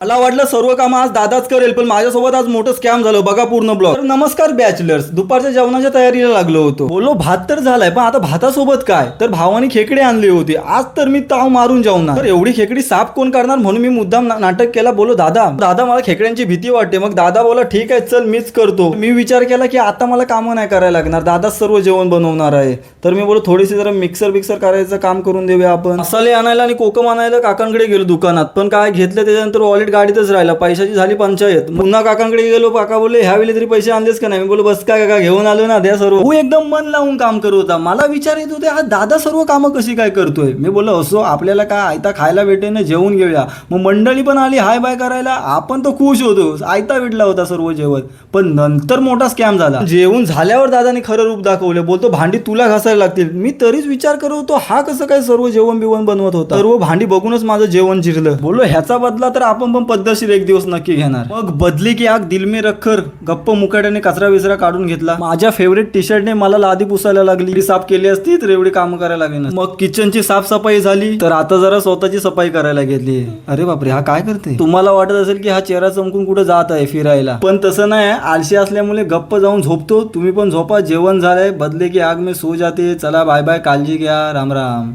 मला वाटलं सर्व कामं आज दादाच करेल, पण माझ्यासोबत आज मोठं स्कॅम झालं बघा पूर्ण ब्लॉग. तर नमस्कार बॅचलर्स, दुपारच्या जेवणाच्या तयारीला लागलो होतो. बोलो भात तर झालाय, पण आता भातासोबत काय, तर भावानी खेकडे आणली होती. आज तर मी ताव मारून जेवणार. तर एवढी खेकडी साफ कोण करणार, म्हणून मी मुद्दाम नाटक केला. बोलो दादा दादा मला खेकड्यांची भीती वाटते. मग दादा बोला ठीक आहे चल मीच करतो. मी विचार केला की आता मला कामं नाही करायला लागणार, दादाच सर्व जेवण बनवणार आहे. तर मी बोलो थोडीशी जरा मिक्सर करायचं काम करून देऊया आपण. मसाले आणायला आणि कोकम आणायला काकांकडे गेलो दुकानात, पण काय घेतलं त्याच्यानंतर वॉलेट गाडीतच राहिला. पैशाची झाली पंचायत. पुन्हा काकांकडे गेलो. काका बोलले ह्यावेळी तरी पैसे आणलेस का नाही. मी बोललो बस काय काका घेऊन आलो ना द्या सर्व. तू एकदम मन लावून काम करत होता. मला विचार येत होते हा दादा सर्व कामं कशी काय करतोय. मी बोललो असो आपल्याला काय आयता खायला भेटेल ना, जेवून घेऊया. मग मंडळी पण आली हाय बाय करायला. आपण तो खुश होतो, आयता भेटला होता सर्व जेवण. पण नंतर मोठा स्कॅम झाला. जेवून झाल्यावर दादाने खरं रूप दाखवलं. बोलतो भांडी तुला घासायला लागतील. मी तरीच विचार करत होतो हा कसं काय सर्व जेवण बिवण बनवत होता. सर्व भांडी बघूनच माझं जेवण जिरलं. बोललो ह्याचा बदला तर आपण पण पद्धतशीर एक दिवस नक्की घेणार. मग बदली की आग दिल में रखकर गप्प मुकाट्याने कचरा विचरा काढून घेतला. माझ्या फेवरेट टी शर्टने मला लादी पुसायला लागली. साफ केली असती तर एवढी कामं करायला लागली. मग किचनची साफसफाई झाली, तर आता जरा स्वतःची सफाई करायला घेतली. अरे बापरे हा काय करते. तुम्हाला वाटत असेल की हा चेहरा चमकून कुठे जात आहे फिरायला, पण तसं नाही. आळशी असल्यामुळे गप्प जाऊन झोपतो. तुम्ही पण झोपा. जेवण झालंय. बदले की आग में सो जाते. चला बाय बाय, काळजी घ्या. राम राम.